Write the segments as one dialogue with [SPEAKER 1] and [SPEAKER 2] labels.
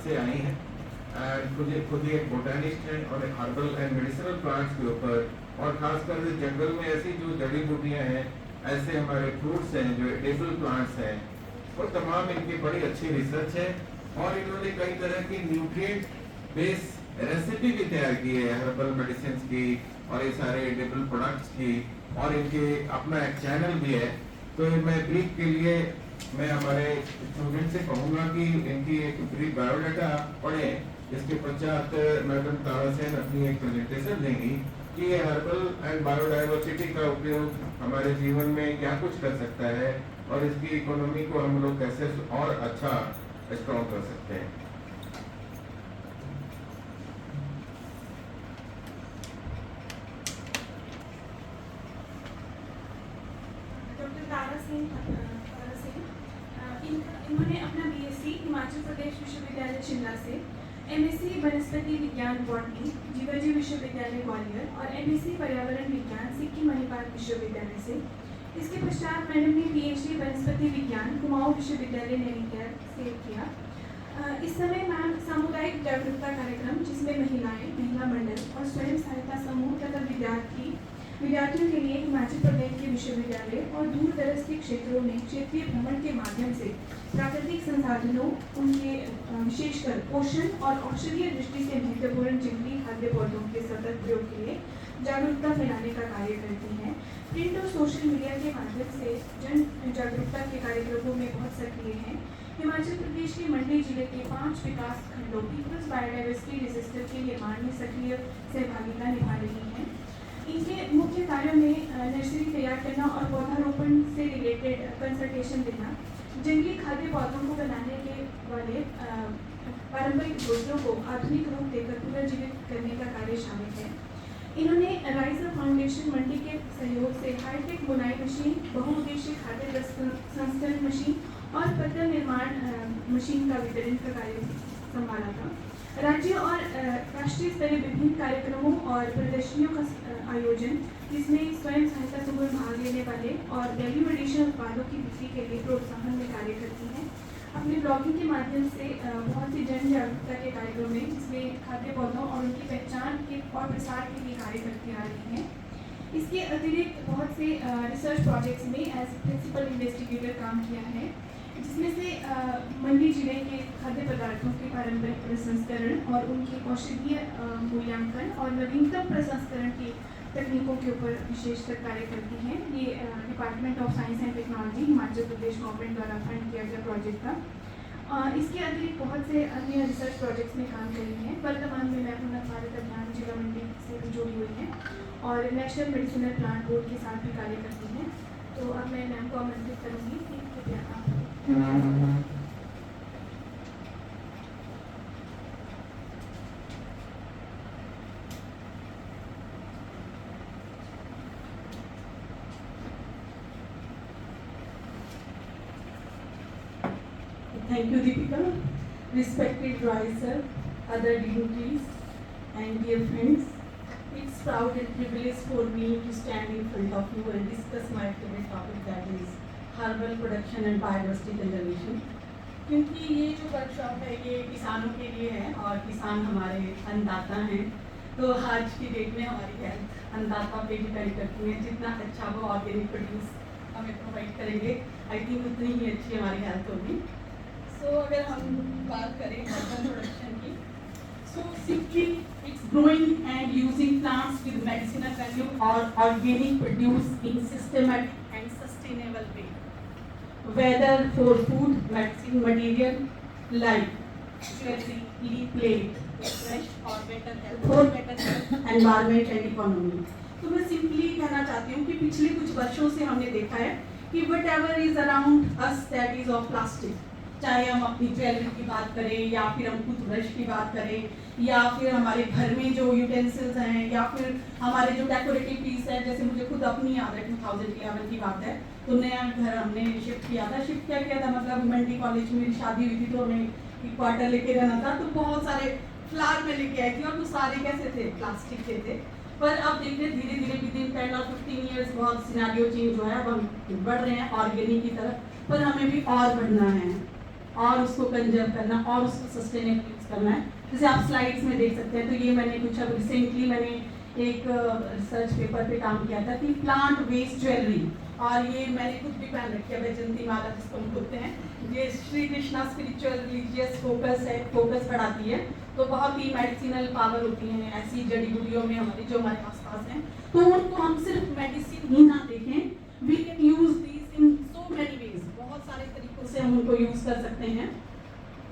[SPEAKER 1] से आई हैं एंड खुद ही एक बोटैनिस्ट हैं और हर्बल एंड मेडिसिनल प्लांट्स के ऊपर, और खासकर से जंगल में ऐसी जो जड़ी बूटियां हैं, ऐसे हमारे फ्रूट्स हैं जो एडिबल प्लांट्स हैं, और तमाम इनकी बड़ी अच्छी रिसर्च है। और इन्होंने कई तरह की न्यूट्रिएंट बेस रेसिपी भी तैयार की है हर्बल मेडिसिन की और ये सारे एडिबल प्रोडक्ट्स की, और इनके अपना एक चैनल भी है। तो मैं ब्रीफ के लिए मैं हमारे स्टूडेंट से कहूँगा कि इनकी एक ब्रीफ बायोडाटा पढ़ें, इसके पश्चात मैडम तारा सेन अपनी एक प्रेजेंटेशन देंगी कि ये हर्बल एंड बायोडाइवर्सिटी का उपयोग हमारे जीवन में क्या कुछ कर सकता है और इसकी इकोनॉमी को हम लोग कैसे और अच्छा स्ट्रॉन्ग कर सकते हैं।
[SPEAKER 2] इन्होंने अपना बीएससी हिमाचल प्रदेश विश्वविद्यालय शिमला से, एमएससी वनस्पति विज्ञान बॉटनी जीवाजी विश्वविद्यालय ग्वालियर और एमएससी पर्यावरण विज्ञान सिक्किम मणिपाल विश्वविद्यालय से। इसके पश्चात मैडम ने पीएचडी वनस्पति विज्ञान कुमाऊं विश्वविद्यालय नैनीताल से किया। इस समय मैम सामुदायिक जागरूकता कार्यक्रम जिसमें महिलाएं, महिला मंडल और स्वयं सहायता समूह तथा विद्यार्थियों के लिए हिमाचल प्रदेश के विश्वविद्यालय और दूर दराज के क्षेत्रों में क्षेत्रीय भ्रमण के माध्यम से प्राकृतिक संसाधनों, उनके विशेषकर पोषण और औषधीय दृष्टि से महत्वपूर्ण जंगली खाद्य पौधों के सतत प्रयोग के लिए जागरूकता फैलाने का कार्य करती हैं। प्रिंट और सोशल मीडिया के माध्यम से जन जागरूकता के कार्यक्रमों में बहुत सक्रिय हैं। हिमाचल प्रदेश के मंडी जिले के 5 विकास खंडों पीपल्स बायोडाइवर्सिटी रजिस्टर के निर्माण में सक्रिय सहभागिता निभा रही हैं। इनके मुख्य कार्यों में नर्सरी तैयार करना और पौधारोपण से रिलेटेड कंसल्टेशन देना, जंगली खाद्य पौधों को बनाने के वाले पारंपरिक घोंसलों को आधुनिक रूप देकर पुनर्जीवित करने का कार्य शामिल है। इन्होंने राइजर फाउंडेशन मंडी के सहयोग से हाईटेक बुनाई मशीन, बहुउद्देशीय खाद्य संस्करण मशीन और पत्थर निर्माण मशीन का वितरण का कार्य संभाला था। राज्य और राष्ट्रीय स्तरीय विभिन्न कार्यक्रमों और प्रदर्शनियों का आयोजन, जिसमें स्वयं सहायता समूह में भाग लेने वाले और वैल्यू एडिशन उत्पादों की बिक्री के लिए प्रोत्साहन में कार्य करती हैं। अपने ब्लॉगिंग के माध्यम से बहुत सी जन जागरूकता के कार्यक्रम में, जिसमें खाद्य पौधों और उनकी पहचान के और प्रसार के लिए कार्य करती आ रही हैं। इसके अतिरिक्त बहुत से रिसर्च प्रोजेक्ट्स में एज प्रिंसिपल इन्वेस्टिगेटर काम किया है, जिसमें से मंडी जिले के खाद्य पदार्थों के पारंपरिक प्रसंस्करण और उनके औषधीय मूल्यांकन और नवीनतम प्रसंस्करण की तकनीकों के ऊपर विशेषकर कार्य करती हैं। ये department of science and technology Himachal Pradesh government द्वारा फंड किया गया प्रोजेक्ट था। इसके अतिरिक्त बहुत से अन्य रिसर्च प्रोजेक्ट्स में काम कर रही हैं। वर्तमान में मैं उन्नत भारत अभियान जिला मंडी से भी जुड़ी हुई हैं और नेशनल मेडिसिनल प्लांट बोर्ड के साथ भी कार्य करती हैं। तो अब मैं मैम को आमंत्रित करूँगी कि कृपया आप
[SPEAKER 3] Thank you, Deepika. Respected advisor, other dignitaries, and dear friends, it's proud and privilege for me to stand in front of you and discuss my favorite topic, that is herbal production and biodiversity conservation. क्योंकि ये जो workshop है ये किसानों के लिए है और किसान हमारे अन्नदाता हैं, तो आज की डेट में हमारी हेल्थ अन्नदाता पे डिपेंड करती है। जितना अच्छा वो ऑर्गेनिक प्रोड्यूस हमें प्रोवाइड करेंगे, आई थिंक उतनी ही अच्छी हमारी हेल्थ होगी। सो अगर हम बात करें हर्बल प्रोडक्शन की, so simply it's growing and using plants with medicinal value और organic produce in systematic and sustainable way, whether for food, medicine, material like jewelry, leaf plate, fresh or better health, for better health, environment and economy. तो मैं simply कहना चाहती हूँ कि पिछले कुछ वर्षों से हमने देखा है कि whatever is around us that is of plastic, चाहे हम अपनी ज्वेलरी की बात करें या फिर हम टूथब्रश की बात करें या फिर हमारे घर में जो यूटेंसिल्स हैं या फिर हमारे जो डेकोरेटिव पीस है, जैसे मुझे खुद अपनी याद है 2011 की बात है, तो नया घर हमने शिफ्ट किया था। शिफ्ट क्या किया था मतलब मंडी कॉलेज में मेरी शादी हुई थी तो हमें एक क्वार्टर लेके रहना था, तो बहुत सारे फ्लावर में लेके आई थी और वो सारे कैसे थे, प्लास्टिक के थे। पर अब देखिए धीरे धीरे विदिन 10 और 15 ईयर्स बहुत सिनेरियो चेंज हुआ है, अब हम बढ़ रहे हैं ऑर्गेनिक की तरफ, पर हमें भी और बढ़ना है। और उसको कंजर्व करना और उसको सस्टेनेबल यूज करना है। जैसे आप स्लाइड्स में देख सकते हैं, तो ये मैंने कुछ अब रिसेंटली मैंने एक रिसर्च पेपर पे काम किया था कि प्लांट वेस्ट ज्वेलरी, और ये मैंने खुद भी पहन रखी है वैजयंती माला जिसको हम बोलते हैं। ये Shri Krishna spiritual religious focus है, फोकस बढ़ाती है, तो बहुत ही मेडिसिनल पावर होती हैं ऐसी जड़ी बूटियों में हमारी जो हमारे आसपास हैं। तो उनको हम सिर्फ मेडिसिन ही ना देखें, we can use these in so many ways, बहुत सारे तरीकों से हम उनको यूज कर सकते हैं।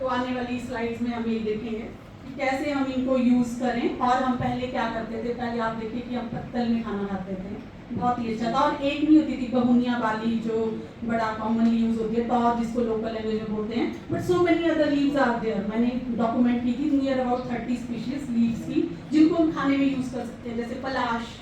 [SPEAKER 3] तो आने वाली स्लाइड्स में हम ये देखेंगे कि कैसे हम इनको यूज करें। और हम पहले क्या करते थे, पहले आप देखिए कि हम पत्तल में खाना खाते थे, बहुत ही अच्छा था। और एक नहीं होती थी बहुनिया वाली जो बड़ा कॉमनली यूज होती है, तौर जिसको लोकल लैंग्वेज में बोलते हैं, but so many other leaves are there. मैंने डॉक्यूमेंट की थी नियर अबाउट 30 स्पीशीज लीव्स की, जिनको हम खाने में यूज कर सकते हैं। जैसे पलाश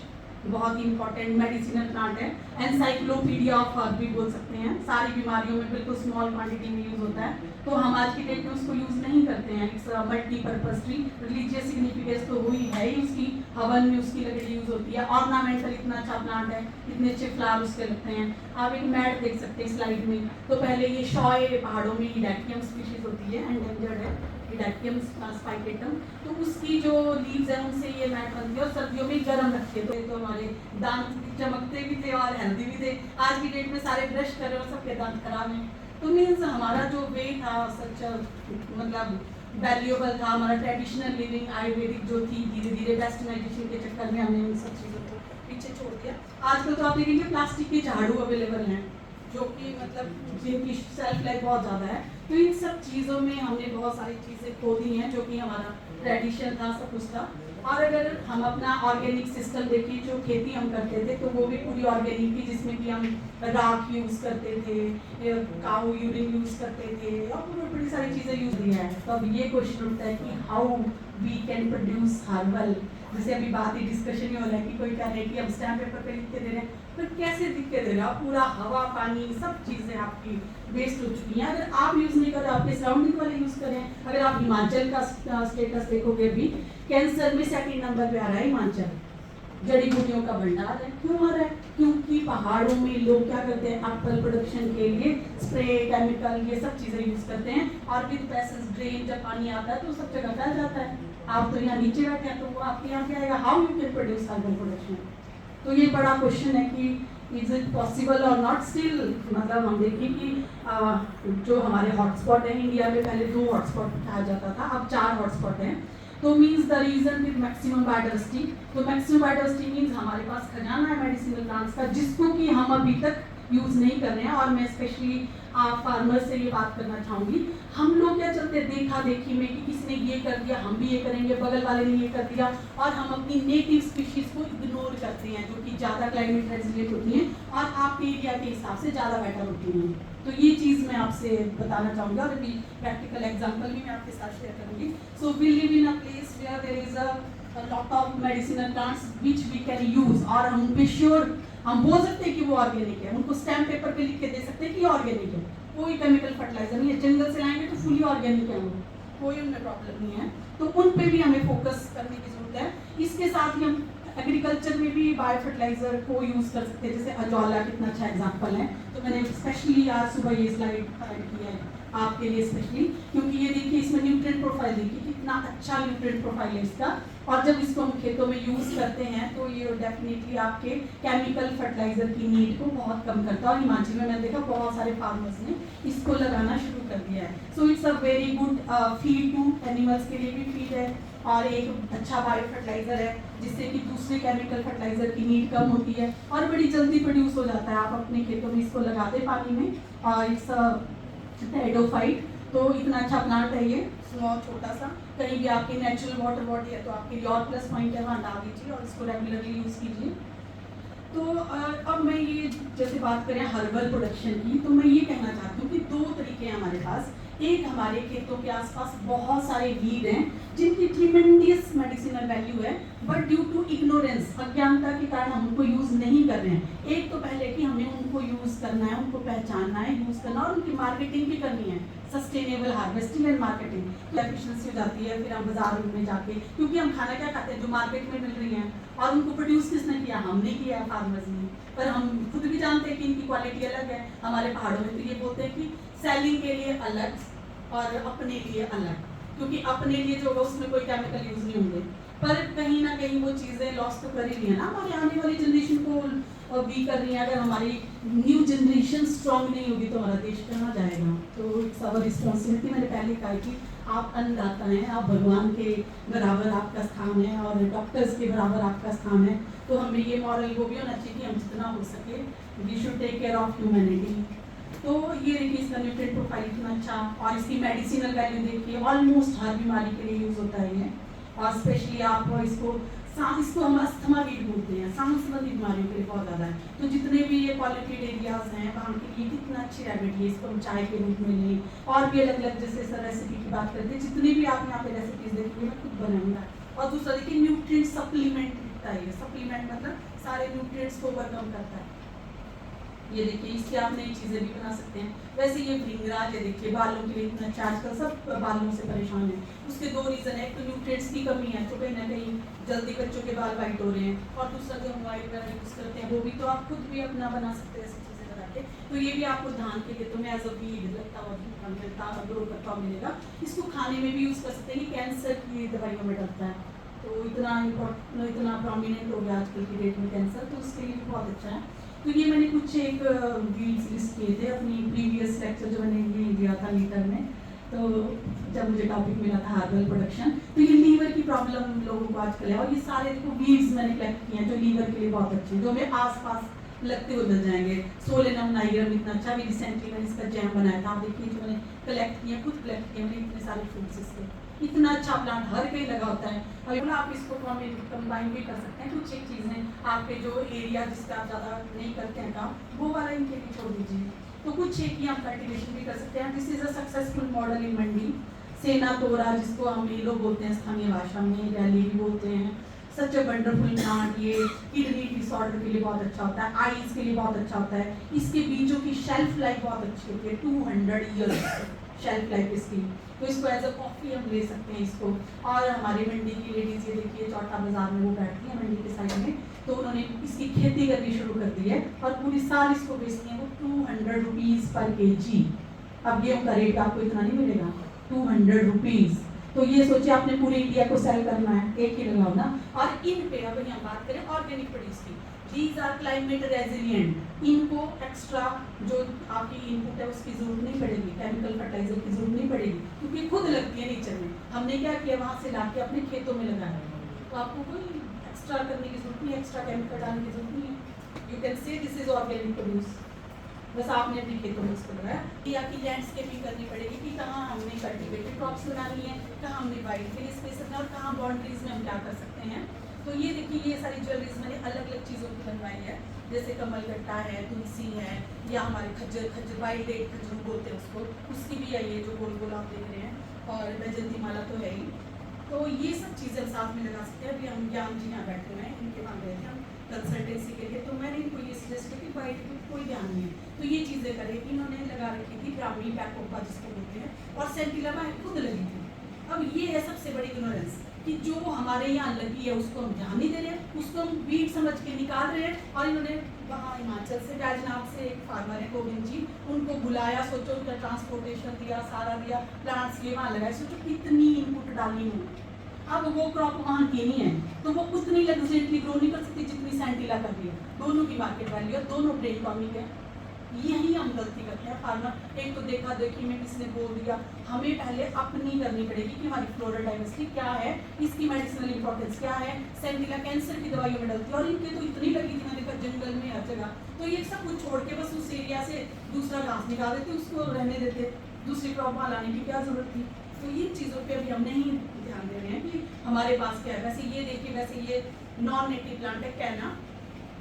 [SPEAKER 3] बहुत ही इंपॉर्टेंट मेडिसिनल प्लांट है, एनसाइक्लोपीडिया ऑफ हर्ब भी बोल सकते हैं, सारी बीमारियों में बिल्कुल स्मॉल क्वांटिटी में यूज होता है। तो हम आज की डेट में उसको यूज नहीं करते हैं। It's multipurpose tree, religious significance तो हुई है ही उसकी, हवन में उसकी लकड़ी यूज होती है, ऑर्नामेंटल इतना अच्छा प्लांट है, इतने अच्छे फ्लावर उसके लगते हैं। आप एक मैट देख सकते हैं स्लाइड में। तो पहले ये शॉय पहाड़ों में हिडाकियम स्पीशीज होती है, एंडेंजर्ड है हिडाकियम स्पाइकेटम, तो उसकी जो लीव्स है उनसे ये मैट बनती है और सर्दियों में गर्म रखते हैं। तो हमारे दांत चमकते भी थे और हेल्दी भी थे। आज की डेट में सारे ब्रश कर रहे और सबके दांत खराब हैं। तो मीन्स हमारा जो वे था सच मतलब वैल्यूएबल था, हमारा ट्रेडिशनल लिविंग आयुर्वेदिक जो थी, धीरे धीरे वेस्टर्नाइजेशन के चक्कर में हमने उन सब चीज़ों को पीछे छोड़ दिया। आजकल तो आप देखेंगे प्लास्टिक के झाड़ू अवेलेबल हैं, जो कि मतलब जिनकी सेल्फ लाइफ बहुत ज़्यादा है। तो इन सब चीज़ों में हमने बहुत सारी चीज़ें खो दी हैं, जो कि हमारा ट्रेडिशन था सब कुछ था। और अगर हम अपना ऑर्गेनिक सिस्टम देखें, जो खेती हम करते थे, तो वो भी पूरी ऑर्गेनिक थी, जिसमें कि हम राख यूज़ करते थे, काऊ यूरिन यूज़ करते थे, और बड़ी सारी चीज़ें यूज़ किया है। तो अब ये क्वेश्चन उठता है कि how we can produce herbal. जैसे अभी बात ही डिस्कशन ही हो रहा है कि कोई कह रहे हैं कि हम स्टैम्प पेपर पे लिख के दे रहे हैं, तो कैसे लिख के दे रहे हैं आप? पूरा हवा पानी सब चीज़ें आपकी वेस्ट हो चुकी हैं। अगर आप यूज़ नहीं कर रहे, आपके सराउंडिंग वाले यूज़ करें। अगर आप हिमाचल का स्टेटस देखोगे, भी कैंसर में 2nd नंबर पे आ रहा है हिमाचल, जड़ी बूटियों का भंडार है। क्यों आ रहा है? क्योंकि पहाड़ों में लोग क्या करते हैं, एप्पल प्रोडक्शन के लिए स्प्रे केमिकल ये सब चीज़ें यूज़ करते हैं, और विद पैसेज ड्रेन जब पानी आता है तो सब जगह फैल जाता है। आप तो यहाँ नीचे बैठे हैं, तो वो आपके यहाँ क्या आएगा? How you can produce herbal production? तो ये बड़ा क्वेश्चन है कि इज इट पॉसिबल और नॉट। स्टिल मतलब हम देखें कि जो हमारे हॉटस्पॉट है इंडिया में, पहले 2 हॉटस्पॉट कहा जाता था, अब 4 हॉटस्पॉट हैं। तो means the region with maximum biodiversity. तो मैक्सिमम बायोडाइवर्सिटी मीन्स हमारे पास खजाना है मेडिसिनल प्लांट्स का, जिसको कि हम अभी तक यूज़ नहीं कर रहे हैं। और मैं स्पेशली फार्मर से ये बात करना चाहूँगी, हम लोग क्या चलते हैं देखा देखी में कि किसने ये कर दिया हम भी ये करेंगे, बगल वाले ने ये कर दिया, और हम अपनी नेटिव स्पीशीज़ को इग्नोर करते हैं, जो कि ज़्यादा क्लाइमेट रेजिलिएंट होती हैं और आपके एरिया के हिसाब से ज़्यादा बेटर होती हैं। तो ये चीज़ मैं आपसे बताना चाहूँगी, और अभी प्रैक्टिकल एग्जाम्पल भी मैं आपके साथ शेयर करूँगी। So we live in a place where there is a lot of medicinal plants which we can use, और हम पे श्योर हम बोल सकते हैं कि वो ऑर्गेनिक है, उनको स्टैम्प पेपर पे लिख के दे सकते हैं कि ऑर्गेनिक है, कोई केमिकल फर्टिलाइजर नहीं है, जंगल से लाएंगे तो फुली ऑर्गेनिक है, वो कोई उनमें प्रॉब्लम नहीं है। तो उन पे भी हमें फोकस करने की जरूरत है। इसके साथ ही हम एग्रीकल्चर में भी बायो फर्टिलाइजर को यूज़ कर सकते हैं, जैसे अजवाला कितना अच्छा एग्जाम्पल है। तो मैंने स्पेशली आज सुबह ये स्लाइड ऐड की है आपके लिए स्पेशली, क्योंकि ये देखिए इसमें न्यूट्रिएंट प्रोफाइल देखिए कितना अच्छा न्यूट्रिएंट प्रोफाइल है इसका। और जब इसको हम खेतों में यूज़ करते हैं तो ये डेफिनेटली आपके केमिकल फर्टिलाइजर की नीड को बहुत कम करता है। और हिमाचल में मैंने देखा बहुत सारे फार्मर्स ने इसको लगाना शुरू कर दिया है। So it's a very good feed to animals के लिए भी फीड है, और एक अच्छा बायो फर्टिलाइजर है, जिससे कि दूसरे केमिकल फर्टिलाइजर की नीड कम होती है और बड़ी जल्दी प्रोड्यूस हो जाता है। आप अपने खेतों में इसको लगा दें पानी में, और इट्स टेडोफाइट। तो इतना अच्छा प्लांट है ये, स्मॉल छोटा सा, कहीं भी आपकी नेचुरल वाटर बॉडी है तो आपके लिए और प्लस पॉइंट है, वहाँ डाल दीजिए और इसको रेगुलरली यूज़ कीजिए। तो अब मैं ये जैसे बात करें हर्बल प्रोडक्शन की, तो मैं ये कहना चाहती हूँ कि 2 तरीके हैं हमारे पास। एक, हमारे खेतों के आसपास बहुत सारे वीड हैं जिनकी ट्रिमेंडियस मेडिसिनल वैल्यू है, बट ड्यू टू इग्नोरेंस, अज्ञानता के कारण हम उनको यूज़ नहीं कर रहे हैं। एक तो पहले कि हमें उनको यूज़ करना है, उनको पहचानना है, यूज़ करना, और उनकी मार्केटिंग भी करनी है, सस्टेनेबल हार्वेस्टिंग एंड मार्केटिंग। तो एफिशिएंसी हो जाती है, फिर हम बाजार में जाके, क्योंकि हम खाना क्या खाते हैं जो मार्केट में मिल रही हैं, और उनको प्रोड्यूस किसने किया? हमने किया है, फार्मर्स ने। पर हम खुद भी जानते हैं कि इनकी क्वालिटी अलग है। हमारे पहाड़ों में तो ये बोलते हैं कि सेलिंग के लिए अलग, और अपने लिए अलग, क्योंकि अपने लिए जो होगा उसमें कोई केमिकल यूज नहीं होंगे। पर कहीं ना कहीं वो चीज़ें लॉस तो कर ही रही है ना, हमारे आने वाली जनरेशन को भी कर रही है। अगर हमारी न्यू जनरेशन स्ट्रांग नहीं होगी तो हमारा देश कहाँ जाएगा। तो इट्स आवर रिस्पॉन्सिबिलिटी, मैंने पहले कहा कि आप अन्नदाता हैं, आप भगवान के बराबर आपका स्थान है और डॉक्टर्स के बराबर आपका स्थान है। तो हमें ये मॉरल वो भी होना चाहिए कि हम जितना हो सके we should take care of humanity. तो ये देखिए इसका न्यूट्रिएंट प्रोफाइल इतना अच्छा, और इसकी मेडिसिनल वैल्यू देखिए, ऑलमोस्ट हर बीमारी के लिए यूज होता है ये। और स्पेशली आप इसको हम अस्थमा वीट बोलते हैं, सांस संबंधी बीमारियों के लिए बहुत ज़्यादा है। तो जितने भी ये पॉल्यूटेड एरियाज हैं वहाँ के लिए कितना अच्छी रेमेडी है, इसको हम चाय के रूप में लें। और भी अलग अलग, जैसे सर रेसिपी की बात करते हैं, जितनी भी आप यहाँ पे रेसिपीज देखेंगे मैं खुद बनाऊंगा। और दूसरा देखिए न्यूट्रिएंट सप्लीमेंट दिखता है, सप्लीमेंट मतलब सारे न्यूट्रिएंट्स को ओवरकम करता है। ये देखिए इससे आप नई चीज़ें भी बना सकते हैं। वैसे ये भृंगराज है, देखिए बालों के लिए इतना अच्छा, आजकल सब बालों से परेशान है। उसके दो रीज़न है, एक तो न्यूट्रिएंट्स की कमी है, तो कहीं ना कहीं जल्दी बच्चों के बाल वाइट हो रहे हैं, और दूसरा जो हम वाइट वगैरह यूज़ करते हैं वो भी तो आप खुद भी अपना बना सकते हैं ऐसी चीज़ें बना के। तो ये भी आपको धान के लिए तो एज अ वीड लगता हुआ ग्रो करता हुआ मिलेगा। इसको खाने में भी यूज़ कर सकते हैं, कैंसर की दवाइयों में डलता है। तो इतना प्रोमिनेंट हो गया आजकल की डेट में कैंसर, तो उसके लिए भी बहुत अच्छा है। तो ये मैंने कुछ एक वीड्स लिस्ट किए थे अपनी प्रीवियस लेक्चर जो मैंने ये दिया था लीटर में, तो जब मुझे टॉपिक मिला था हार्बल प्रोडक्शन। तो ये लीवर की प्रॉब्लम लोगों को आजकल है, और ये सारे देखो वीड्स मैंने कलेक्ट किए हैं जो लीवर के लिए बहुत अच्छे हैं, जो हमें आसपास लगते हुए मिल जाएंगे। सोलेनम नाइग्रम इतना अच्छा, भी रिसेंटली मैंने इसका जैम बनाया था। आप देखिए जो मैंने कलेक्ट किया, खुद कलेक्ट किया मैंने इतने सारे फ्रूट्स इसके, इतना अच्छा प्लांट हर कहीं लगा होता है। और आप इसको कंबाइन भी कर सकते हैं। कुछ एक चीज़ें आपके जो एरिया जिसका आप ज़्यादा नहीं करते हैं काम, वो वाला इनके लिए छोड़ दीजिए। तो कुछ एक ही आप कल्टिवेशन भी कर सकते हैं। This is a successful model in Mandi. सेना तोरा जिसको हम ये लोग बोलते हैं स्थानीय भाषा में, रैली भी बोलते हैं। सच अ वंडरफुल प्लांट, ये किडनी डिसऑर्डर के लिए बहुत अच्छा होता है, आईज के लिए बहुत अच्छा होता है। इसके बीजों की शेल्फ लाइफ बहुत अच्छी होती है, 200 ईयर्स शेल्फ लाइफ इसकी। तो इसको एज अ कॉफ़ी हम ले सकते हैं इसको। और हमारी मंडी की लेडीज़ ये देखिए चौटा बाजार में वो बैठती है मंडी के साइड में, तो उन्होंने इसकी खेती करनी शुरू कर दी है और पूरी साल इसको बेचती हैं वो 200 रुपीज़ पर kg। अब गेहूँ का रेट आपको इतना नहीं मिलेगा, 200 रुपीज़। तो ये सोचिए आपने पूरे इंडिया को सेल करना है, एक ही लगाओ ना। और इन पे अब हम बात करें ऑर्गेनिक प्रोड्यूस की, दीज आर क्लाइमेट रेजिलिएंट। इनको एक्स्ट्रा जो आपकी इनपुट है उसकी जरूरत नहीं पड़ेगी, केमिकल फर्टिलाइजर की जरूरत नहीं पड़ेगी, क्योंकि खुद लगती है नेचर में। हमने क्या किया, वहाँ से लाके अपने खेतों में लगाया, तो आपको कोई एक्स्ट्रा करने की जरूरत नहीं, एक्स्ट्रा केमिकल डालने की जरूरत नहीं है। You can say this is organic produce, बस आपने अपने खेतों में इसको लगाया। ये आपकी लैंडस्केपिंग करनी पड़ेगी कि कहाँ हमने कल्टिवेटेड क्रॉप्स लगानी है, कहाँ हमने वाइड ग्रीन स्पेस रखना है, और कहाँ बाउंड्रीज में हम क्या कर सकते हैं। तो ये देखिए ये सारी ज्वेलरीज मैंने अलग अलग चीज़ों की बनवाई है, जैसे कमलगट्टा है, तुलसी है, या हमारे खज्जर वाइल्ड डेट खजूर बोलते हैं उसको, उसकी भी है ये जो गोल गोल आप देख रहे हैं, और वैजंती माला तो है ही। तो ये सब चीज़ें हम साथ में लगा सकते हैं। अभी हम ज्ञान जी यहाँ बैठे हुए हैं, इनके वहाँ गए थे हम कंसल्टेंसी के लिए, तो मैंने इनको ये सजेस्ट किया कि वाइट पे कोई ध्यान नहीं है, तो ये चीज़ें करें। इन्होंने लगा रखी थी ब्राह्मी बैकोपा जिसको बोलते हैं, और सेंटिलामा खुद लगी थी। अब ये है सबसे बड़ी इग्नोरेंस कि जो हमारे यहाँ लगी है उसको हम ध्यान नहीं दे रहे हैं, उसको हम वीड समझ के निकाल रहे हैं। और इन्होंने वहाँ हिमाचल से बैजनाथ से एक फार्मर है गोविंद जी, उनको बुलाया, सोचो उनका ट्रांसपोर्टेशन दिया, सारा दिया, प्लांट्स लिए वहाँ लगाए, सोचो कितनी इनपुट डाली उन्होंने। अब वो क्रॉप वहाँ की नहीं है, तो वो उतनी लग्जरेटली ग्रो नहीं कर सकती जितनी सेंटिला कर रही है। दोनों की मार्केट वैल्यू है, दोनों ब्रेन टॉमिक है। यही हम गलती करते हैं फार्मर। एक तो देखा देखी में किसने बोल दिया, हमें पहले अपनी करनी पड़ेगी कि हमारी फ्लोरल डाइवर्सिटी क्या है, इसकी मेडिसिनल इंपॉर्टेंस क्या है। सेंटिला कैंसर की दवाइयों में डलती है, और इनके तो इतनी लगी थी, मैंने देखा जंगल में हर जगह। तो ये सब कुछ छोड़ के बस उस एरिया से दूसरा घास निकाल देते, उसको रहने देते, दूसरी क्रॉप वहाँ लाने की क्या जरूरत थी। तो ये चीज़ों पे अभी हम नहीं ध्यान दे रहे हैं कि हमारे पास क्या है। वैसे ये देखिए, वैसे ये नॉन नेटिव प्लांट है कैना,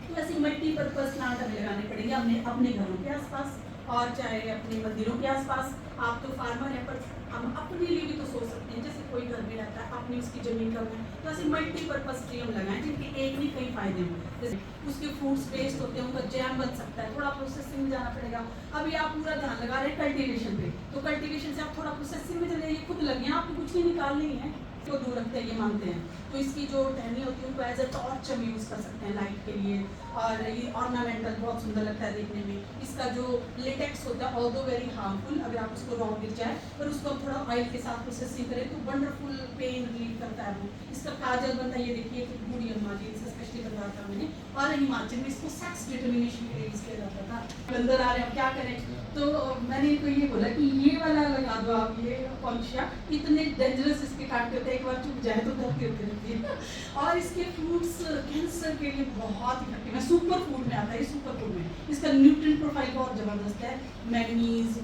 [SPEAKER 3] तो ऐसे मल्टीपर्पज प्लांट हमें लगाने पड़ेंगे हमने अपने घरों के आसपास, और चाहे अपने मंदिरों के आसपास। आप तो फार्मर हैं, पर हम अपने लिए भी तो सोच सकते हैं, जैसे कोई घर में रहता है अपनी उसकी जमीन कम है, तो ऐसे मल्टीपर्पज ट्री हम लगाएं जिनके एक नहीं कई फायदे हों। जैसे उसके फ्रूट्स वेस्ट होते हैं, उनका जैम बन सकता है, थोड़ा प्रोसेसिंग में जाना पड़ेगा। अभी आप पूरा ध्यान लगा रहे हैं कल्टिवेशन पे, तो कल्टिवेशन से आप थोड़ा प्रोसेसिंग में चले जाइए, खुद लगे, आपको कुछ नहीं निकालनी है, को दूर रखते हैं ये मानते हैं। तो इसकी जो टहनी होती है उनको एज अ टॉर्च हम यूज़ कर सकते हैं लाइट के लिए, और ये ऑर्नामेंटल बहुत सुंदर लगता है देखने में। इसका जो लेटेक्स होता है ऑल्दो वेरी हार्मफुल, अगर आप उसको रॉ गिर जाए, पर उसको थोड़ा ऑयल के साथ प्रोसेसिंग करें तो वंडरफुल पेन रिलीव करता है वो। इसका काजल बनता है, ये देखिए कि बूढ़ी अम्मा जी से स्पेशली बनवाया था मैंने। और हिमाचल में इसको सेक्स डिटर्मिनेशन के लिए यूज़ किया जाता था। अंदर आ रहे हैं, अब क्या करें, तो मैंने इनको ये बोला कि ये वाला लगा दो आप, ये कॉन्शिया, इतने डेंजरस इसके काटते होते हैं, एक बार चुप जाए तो धरती होती रहती है। और इसके फ्रूट्स कैंसर के लिए बहुत इफेक्टिव है, सुपर फूड में आता है, सुपर फूड में इसका न्यूट्रिएंट प्रोफाइल बहुत ज़बरदस्त है। मैग्नीज,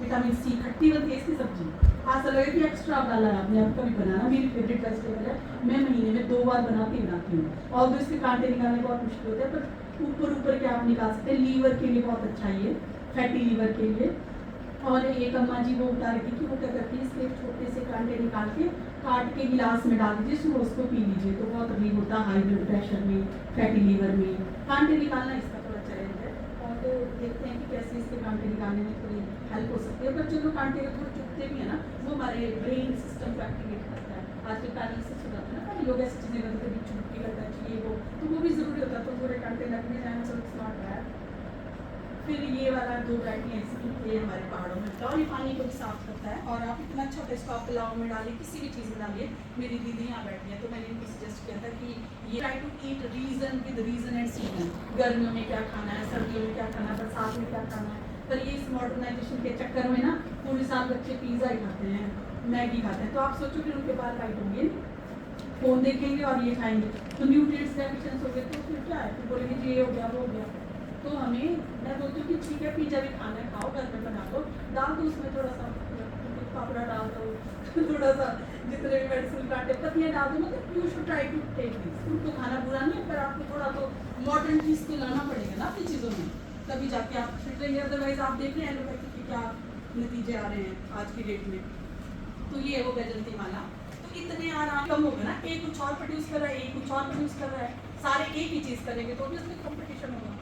[SPEAKER 3] विटामिन सी, खट्टी बनती है इसकी सब्जी, ऐसा लगे कि एक्स्ट्रा डाला है आपने। आपका भी बनाना मेरी फेवरेट वेजिटेबल है, मैं महीने में 2 बार बनाती हूँ। और तो इसके कांटे निकालने बहुत मुश्किल होता है, पर ऊपर के आप निकाल सकते हैं। लीवर के लिए बहुत अच्छा है ये, फैटी लीवर के लिए। और एक अम्मा जी वो बता रही थी कि वो क्या करती है, इसके एक छोटे से कांटे निकाल के काट के गिलास में डाल दीजिए, सुबह उसको पी लीजिए तो बहुत रिलीव होता है हाई ब्लड प्रेशर में, फैटी लीवर में। कांटे निकालना इसका थोड़ा चैलेंज है, और तो देखते हैं कि कैसे इसके कांटे निकालने में थोड़ी हेल्प हो सकती है। पर जो लोग कांटे थोड़े चुभते भी है ना, वो हमारे ब्रेन सिस्टम को एक्टिवेट करता है। आजकल पैरालिसिस हो जाता है ना, काफ़ी लोग ऐसी चीज़ें करते हैं, चुभ के करता है चाहिए वो, तो वो भी ज़रूरी होता है। तो थोड़े कांटे लगने जाए तो इट्स नॉट बैड। फिर ये वाला 2 वैरायटी ऐसी ये हमारे पहाड़ों में होता है, और ये पानी को भी साफ करता है। और आप इतना अच्छा इसको आप पुलाव में डालिए, किसी भी चीज़ में डालिए। मेरी दीदी यहाँ बैठी है तो मैंने इनको सजेस्ट किया था कि ये try to eat reason with reason and season. गर्मियों में क्या खाना है, सर्दियों में क्या खाना है, बरसात में क्या खाना है। पर ये इस मॉडर्नाइजेशन के चक्कर में ना पूरे साल बच्चे पिज़्ज़ा ही खाते हैं, मैगी खाते हैं। तो आप सोचो कि उनके बाल वाइट होंगे, फ़ोन देखेंगे और ये खाएंगे, तो न्यूट्रिएंट्स डेफिशिएंसी हो गए, तो फिर क्या है, फिर बोलेंगे जी ये हो गया वो हो गया। तो हमें, मैं बोलती हूँ कि ठीक है पिज़्ज़ा भी खाना है, खाओ, घर में बना दो, डाल दो उसमें थोड़ा सा पापड़ा डाल दो, थोड़ा सा जितने भी मेडिसिन काटे पत्तियाँ डाल दो। मतलब you should try to take this. Fruit तो खाना बुरा नहीं है, पर आपको थोड़ा तो मॉडर्न चीज़ तो लाना पड़ेगा ना अपनी चीज़ों में, तभी जाके आप फिट रहेंगे। अदरवाइज आप देख रहे हैं एलोपैथी के क्या नतीजे आ रहे हैं आज की डेट में। तो ये वो बैजंती माला, तो इतने आराम कम होगा ना, एक कुछ और प्रोड्यूस कर रहा है, एक कुछ और प्रोड्यूस कर रहा है, सारे एक ही चीज़ करेंगे तो ऑब्वियसली कॉम्पिटिशन होगा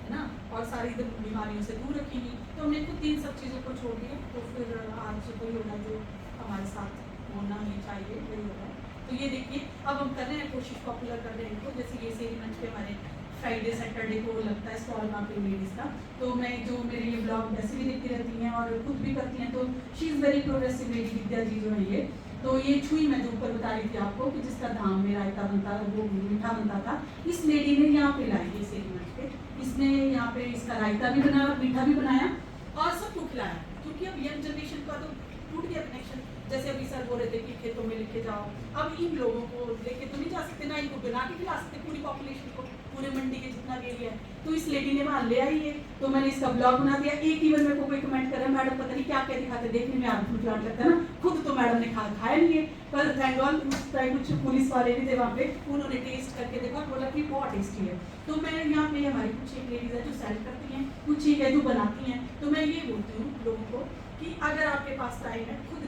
[SPEAKER 3] है ना, और सारी बीमारियों से दूर रखेंगी। तो हमने खुद इन सब चीज़ों को छोड़ दिया। तो फिर आज वही होगा जो हमारे साथ होना ही चाहिए, वही होगा। तो ये देखिए अब हम कर रहे हैं कोशिश पॉपुलर कर रहे हैं इनको। जैसे ये सेरी मंच पे हमारे फ्राइडे सैटरडे को लगता है स्टॉल वहाँ पे लेडीज़ का, तो मैं जो मेरे ये ब्लॉग वैसे भी देखती रहती हैं और खुद भी करती हैं। तो she is very progressive lady, Vidya ji जो है ये। तो ये छुई मैं जो ऊपर बता रही थी आपको कि जिसका धाम में रायता बनता है, वो मीठा बनता था, इस लेडी ने यहाँ पे लाई है सेरी मंच पे। इसने यहाँ पे इसका रायता भी बनाया, मीठा भी बनाया और सबको खिलाया। क्योंकि अब यंग जनरेशन का तो टूट गया कनेक्शन। जैसे अभी सर बोल रहे थे कि खेतों में लेके जाओ, अब इन लोगों को लेके तो नहीं जा सकते, ना इनको बना के खिला सकते पूरी पॉपुलेशन को, पूरे मंडी के जितना भी एरिया है। तो इस लेडी ने वहाँ ले आई है, तो मैंने इसका ब्लॉग बना दिया। एक इवन मेरे को कोई कमेंट कर रहा है, मैडम पता नहीं क्या क्या दिखाते, देखने में आलू प्लांट लगता है ना, खुद तो मैडम ने खाया नहीं है, पर थैंक गॉड उस टाइम कुछ पुलिस वाले भी थे वहाँ पे, उन्होंने टेस्ट करके देखा और बोला कि बहुत टेस्टी है। तो मैं यहाँ पे हमारी कुछ एक लेडीज है जो सेल करती हैं, कुछ एक है जो बनाती हैं। तो मैं ये बोलती हूँ लोगों को कि अगर आपके पास टाइम है, खुद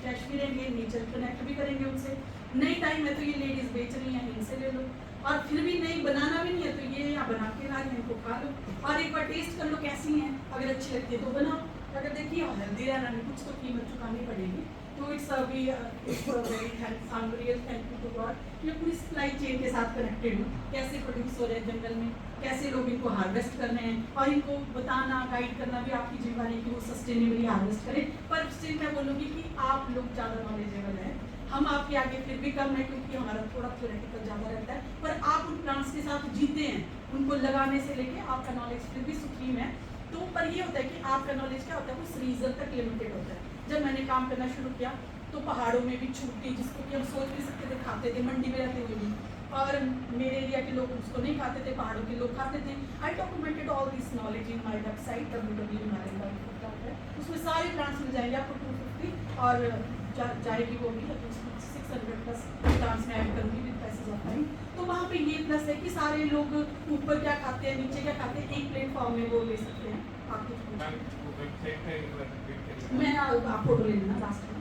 [SPEAKER 3] फ्रेश भी रहेंगे, नेचर कनेक्ट भी करेंगे उनसे। नहीं टाइम है तो ये लेडीज बेच रही हैं, इनसे ले लो। और फिर भी नहीं बनाना भी नहीं है तो ये यहाँ बना के ला रहे हैं, इनको खा लो और एक बार टेस्ट कर लो कैसी हैं। अगर अच्छी लगती है तो बनाओ, अगर देखिए हेल्दी रहना है कुछ तो कीमत चुकानी पड़ेगी। तो इट्स अभी very thank you to God, ये पूरी सप्लाई चेन के साथ कनेक्टेड हूँ। कैसे प्रोड्यूस हो रहे हैं जंगल में, कैसे लोग इनको हार्वेस्ट कर रहे हैं, और इनको बताना गाइड करना भी आपकी जिम्मेदारी है कि वो सस्टेनेबली हार्वेस्ट करें। पर स्टिल मैं बोलूँगी कि आप लोग ज़्यादा नॉलेजेबल हैं, हम आपके आगे फिर भी कम है क्योंकि हमारा थोड़ा थ्योरेटिकल ज़्यादा रहता है। पर आप उन प्लांट्स के साथ जीते हैं, उनको लगाने से लेके आपका नॉलेज फिर भी सुप्रीम है। तो पर ये होता है कि आपका नॉलेज क्या होता है, उस रीजन तक लिमिटेड होता है। जब मैंने काम करना शुरू किया तो पहाड़ों में भी छुट्टी, जिसको कि हम सोच भी सकते थे, खाते थे, मंडी में रहते हुए भी, और मेरे एरिया के लोग उसको नहीं खाते थे, पहाड़ों के लोग खाते थे। I documented all this knowledge in my website www.narendrafood.com। उसमें सारे प्लांट्स मिल जाएंगे आपको 250 और जाएगी वो भी 600 प्लस प्लांट्स में ऐड करूँगी विद पैसेज ऑफ टाइम। तो वहाँ पे ये प्लस है कि सारे लोग ऊपर क्या खाते हैं, नीचे क्या खाते हैं, एक प्लेटफॉर्म में वो ले सकते हैं। आप मैं आप फोटो ले लेना लास्ट में।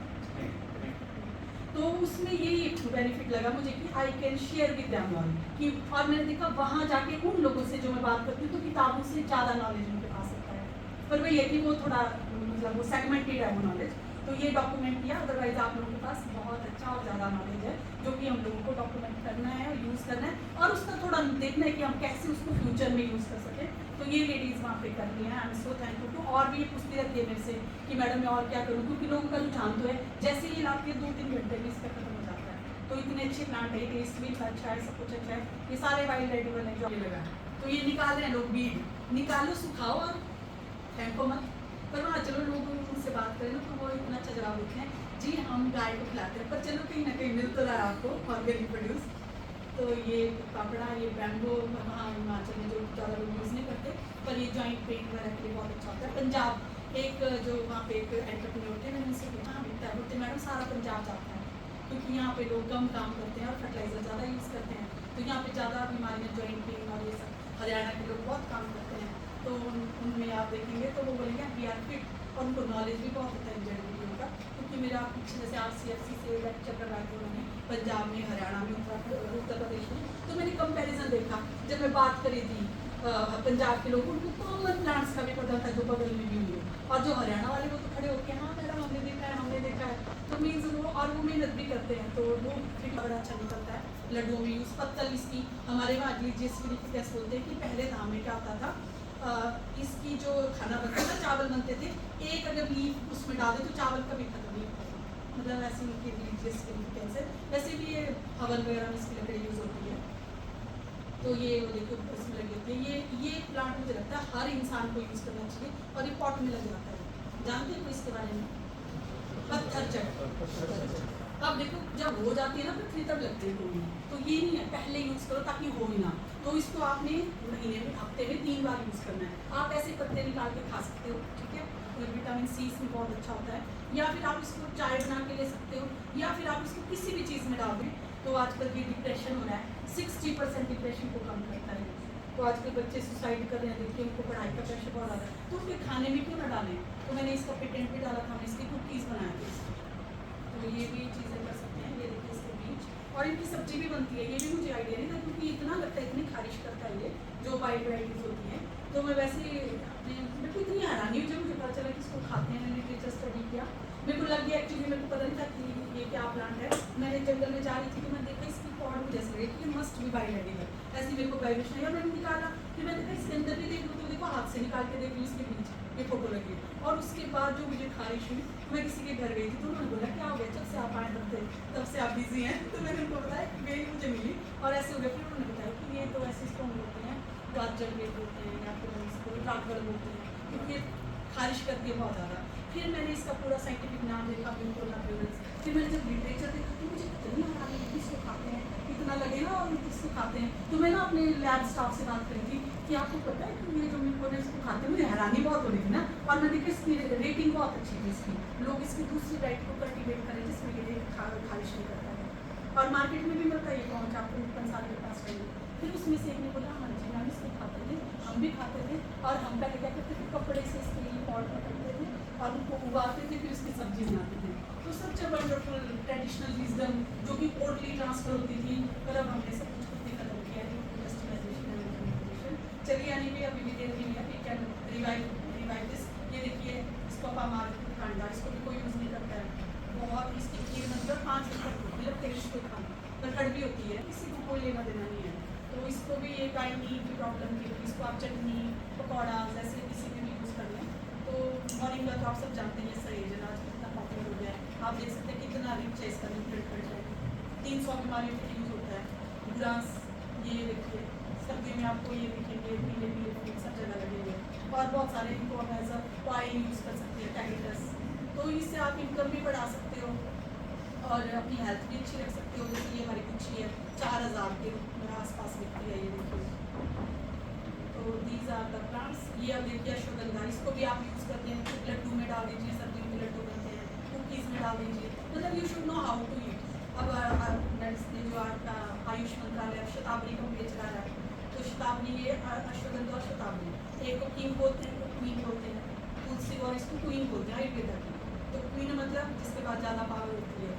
[SPEAKER 3] तो उसमें यही एक बेनिफिट लगा मुझे कि I can share with them knowledge कि, और मैंने देखा वहाँ जाके उन लोगों से जो मैं बात करती हूँ तो किताबों से ज़्यादा नॉलेज उनके पास होता है। पर वही है कि वो थोड़ा मतलब वो सेगमेंटेड है वो नॉलेज। तो ये डॉक्यूमेंट किया, अदरवाइज आप लोगों के पास
[SPEAKER 4] यूज़ कर सके। तो ये लेडीज़ वहाँ पे कर रही हैं, I am so thankful to. और भी ये पूछती रहती है मेरे से कि मैडम मैं और क्या करूँ, क्योंकि लोगों का रुझान तो है, जैसे ये लाती है 2-3 घंटे में इसका खत्म हो जाता है। तो इतने अच्छे प्लांट है, टेस्ट भी अच्छा है, सब कुछ अच्छा है। ये सारे वाइल्ड एडिबल हैं जो ये लगा है। तो ये निकाल रहे हैं लोग, बीड निकालो, सुखाओ और फेंको मत। पर वहाँ चलो लोग उनसे बात करें ना तो वो इतना अच्छा जवाब देते हैं, जी हम गाय को खिलाते हैं, पर चलो कहीं ना कहीं मिल तो रहा है आपको ऑर्गेनिक प्रोड्यूस। तो ये कपड़ा, ये बैम्बो वहाँ हिमाचल में जो ज़्यादा लोग यूज़ नहीं करते, पर ये जॉइंट पेन वगैरह के लिए बहुत अच्छा होता है। पंजाब एक जो वहाँ पे एक एंटरप्रेन्योर थे, मैंने उनसे पूछा हाँ बिकता है, बोलते मैडम सारा पंजाब जाता है, क्योंकि यहाँ पे लोग कम काम करते हैं और फर्टिलाइज़र ज़्यादा यूज़ करते हैं, तो यहाँ पे ज़्यादा बीमारियाँ जॉइंट पेन और ये सब, हरियाणा के लोग बहुत काम करते हैं। तो उनमें आप देखेंगे तो वो बोलेंगे वी आर फिट, और उनको नॉलेज भी बहुत होता है जड़ी बूटियों का, क्योंकि मेरा पीछे जैसे RCFC से लेक्चर करवाए थे उन्होंने पंजाब में, हरियाणा में, उत्तर प्रदेश में, तो मैंने कंपैरिजन देखा। जब मैं बात करी थी पंजाब के लोग, उनको कॉमन प्लांट्स का भी पता था जो बगल में भी हुए, और जो हरियाणा वाले वो तो खड़े होकर हाँ मैडम हमने देखा है, हमने देखा है। तो मीन्स वो, और वो मेहनत भी करते हैं, तो वो फिट बड़ा अच्छा निकलता है। लड्डुओं में यूज़, पत्तल इसकी हमारे वहाँ लीजिए बोलते हैं कि पहले धाम में क्या होता था, इसकी जो खाना बनता था, चावल बनते थे, एक अगर लीफ उसमें डाल दे तो चावल कभी खत्म नहीं होता, मतलब ऐसे उनकी रिलीजियस सिग्निफिकेंस है। वैसे भी ये हवन वगैरह में इसकी लकड़ी यूज़ होती है। तो ये वो देखो इसमें लगी होती है। ये प्लांट मुझे लगता है हर इंसान को यूज़ करना चाहिए, और ये पॉट में लग जाता है। जानते हैं इसके बारे में? पत्थर चट। अब देखो जब हो जाती है ना पृथ्वी तब लगती है कोई, तो ये नहीं है पहले यूज़ करो ताकि हो ही ना। तो इसको आपने महीने में, हफ्ते में 3 बार यूज़ करना है। आप ऐसे पत्ते निकाल के खा सकते हो, ठीक है, तो विटामिन C इसमें बहुत अच्छा होता है। या फिर आप इसको चाय बना के ले सकते हो, या फिर आप इसको किसी भी चीज़ में डाल दें। तो आजकल ये डिप्रेशन हो रहा है, 60% डिप्रेशन को कम करता है। तो आजकल बच्चे सुसाइड कर रहे हैं, देखिए उनको पढ़ाई का प्रेशर बहुत ज़्यादा है, तो उनके खाने में क्यों ना डालें। तो मैंने इसका पेटेंट भी डाला था, हमने इसकी कुकीज़ बनाए थे। तो ये भी चीज़ें कर सकते हैं। ये देखिए इसके बीच, और इनकी सब्जी भी बनती है। ये भी मुझे आइडिया नहीं था, क्योंकि इतना लगता है, इतनी खारिश करता है ये जो वाइट वैराइटीज़ होती हैं। तो मैं वैसे अपने मेरे को इतनी हैरानी हुई जब मुझे पता चला कि इसको खाते हैं। मैंने लिटरेचर स्टडी किया, मेरे को लग गया, एक्चुअली मेरे को पता नहीं था कि ये क्या प्लांट है। मैंने जंगल में जा रही थी तो मैं देखा इसकी पॉड मुझे जैसे लगे कि मस्ट भी बाई लगेगा, ऐसी मेरे को वाइब्रेशन आई, और मैंने निकाला। फिर मैंने देखा इसके अंदर भी देख लूँ, तो देखो हाथ से निकाल के देख लूँ इसके बीच ये फोटो लगी। और उसके बाद जो मुझे खारिश हुई, मैं किसी के घर गई थी, तो उन्होंने बोला क्या हो गया, जब से आप आए तब से आप बिजी हैं। तो मैंने उनको बताया कि बेल मुझे मिली और ऐसे हो गया। फिर उन्होंने बताया कि ये तो ऐसे स्टोन होते हैं, गाजर बेल बोलते हैं, या फिर इसको रातगढ़ बोलते हैं, क्योंकि खारिश करती है बहुत ज़्यादा। फिर मैंने इसका पूरा साइंटिफिक नाम देखा, फिर मैंने जब लिटरेचर देखा तो मुझे इतनी हैरानी हुई, इसको खाते हैं, इतना लगे ना, और इसको खाते हैं। तो मैं ना अपने लैब स्टाफ से बात करी थी कि आपको पता है कि ये जो मिल्क इसको खाते हैं, मुझे हैरानी बहुत हो रही थी ना। और मैं देखी इसकी रेटिंग बहुत अच्छी थी इसकी, लोग इसकी दूसरी डाइट को कल्टिवेट करें जिसमें ये खारिश नहीं करता है, और मार्केट में भी मिलता है ये पहुँच आपको पंसाल के पास चाहिए। फिर उसमें से एक ने बोला हाँ जी मैम इसको खाते थे, हम भी खाते थे, और हम पहले क्या करते थे, कपड़े से इसके लिए पॉट पकड़ते थे और उनको उगाते थे, फिर उसकी सब्जी बनाते थे। तो सच अ वंडरफुल ट्रेडिशनल विजडम जो कि ओरली ट्रांसफर होती थी, पर अब हमने सब कुछ खुद ही खत्म किया है, इंडस्ट्रियलाइजेशन एंड मेकनाइजेशन। चलिए यानी कि अभी भी देर नहीं है, वी कैन रिवाइव दिस। ये देखिए इसको पामार कांडा, इसको भी कोई यूज़ नहीं करता है, बहुत इसकी खीर मतलब 5 दिन तक होती है, तेज कोई खाना पर कड़वी होती है, किसी को कोई लेना देना नहीं है। तो इसको भी ये गायनी की प्रॉब्लम के लिए इसको आप चटनी, पकौड़ा जैसे किसी में भी यूज़ कर लें। तो मोरिंगा तो आप सब जानते हैं, सहेज आज कितना पॉपुलर हो गया है, आप देख सकते हैं कितना रिच है इसका न्यूट्रिएंट कंटेंट, 300 बीमारियों के लिए यूज़ होता है। ग्रास ये देखिए, सर्दी में आपको ये दिखेंगे पीले पीले फूल सब जगह लगेंगे, और बहुत सारे इनको हम एज अ ऑयल यूज़ कर सकते हैं, टैगेटस। तो इससे आप इनकम भी बढ़ा सकते हो और अपनी हेल्थ भी अच्छी रख सकते हो। जैसे ये हमारी कुछ है 4000 के आसपास बिकती है, ये देखिए। तो दीज आर द प्लांट्स। ये अब देखिए अश्वगंधा, इसको भी आप यूज़ करते हैं, लड्डू में डाल दीजिए, सर्दियों में लड्डू बनते हैं, कुकीज़ में डाल दीजिए, मतलब you should know how to eat. अब जो आपका आयुष मंत्रालय शताब्दी को बेच रहा है, तो शताब्दी ये अश्वगंधा और शताब्दी एक को किंग बोलते हैं, को क्वीन बोलते हैं, तुलसी और इसको क्वीन बोलते हैं आयुर्वेदा की। तो क्वीन मतलब जिसके बाद ज़्यादा पावर होती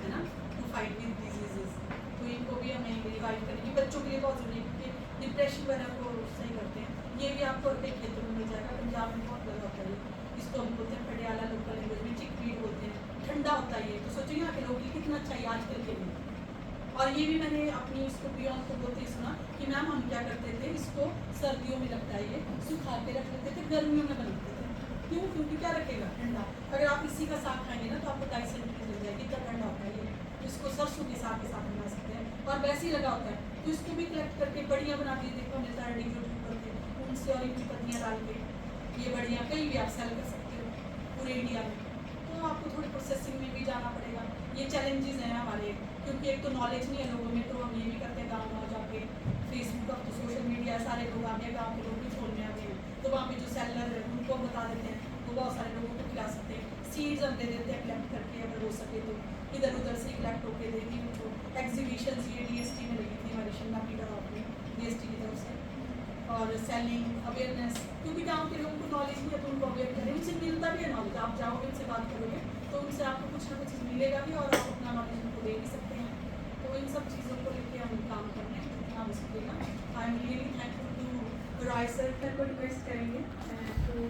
[SPEAKER 4] है ना, टू फाइट विद डिजीजेज। तो इनको भी हमें रिवाइव करेंगे, बच्चों के लिए बहुत जरूरी है क्योंकि डिप्रेशन वगैरह को सही करते हैं। ये भी आपको अपने खेतों में मिल जाएगा, पंजाब में बहुत लगा होता है, इसको हम बोलते हैं पटियाला लोकल लैंग्वेज में चिकपीट बोलते हैं, ठंडा होता है ये। तो सोचो यहाँ के लोग कितना अच्छा है आजकल के लिए, और ये भी मैंने अपनी इसको बियॉन्ड को बोलते ही सुना कि मैम हम क्या करते थे, इसको सर्दियों में लगता है, ये सुखा के रख लेते थे, गर्मियों में बनाते थे। क्यों? क्योंकि क्या रखेगा? ठंडा। अगर आप इसी का साग खाएंगे ना तो आपको डाइसेंट्री मिल जाएगी, इतना ठंडा होता है ये। इसको सरसों के साग बना सकते हैं और वैसे ही लगा होता है, तो इसको भी कलेक्ट करके बढ़िया बना के देखो मिलता है यूट्यूब पर के, उनसे और इनकी पत्तियाँ डाल के ये बढ़िया कहीं भी आप सेल कर सकते हो पूरे इंडिया में। तो आपको थोड़ी प्रोसेसिंग में भी जाना पड़ेगा, ये चैलेंजेस हैं हमारे, क्योंकि एक तो नॉलेज नहीं है लोगों में, तो हम ये भी करते हैं गाँव गाँव जाके, फेसबुक अब तो सोशल मीडिया सारे लोग आ गए, गाँव के लोग भी छोड़ने आ गए हैं, तो वहाँ पे जो सेलर है उनको बता देते हैं, वो बहुत सारे लोगों को खिला सकते हैं। सीड्स हम दे देते हैं कलेक्ट करके, अगर हो सके तो इधर उधर से कलेक्ट होके देंगे उनको। एग्जीबिशन ये DST में लगी थी हमारे शिमला पीटर ऑफ में, DST की तरफ से, और सेलिंग अवेयरनेस, क्योंकि गांव के लोगों को नॉलेज नहीं है तो उनको अवेयर करें, उनसे मिलता भी है नॉलेज, आप जाओगे उनसे बात करोगे तो उनसे आपको कुछ ना कुछ मिलेगा भी और आप अपना नॉलेज उनको दे भी सकते हैं। तो इन सब चीज़ों को लेकर हम काम कर रहे हैं, जितना हो सकेगा। I am really thankful to Roy sir.
[SPEAKER 2] Sir को रिक्वेस्ट करेंगे तो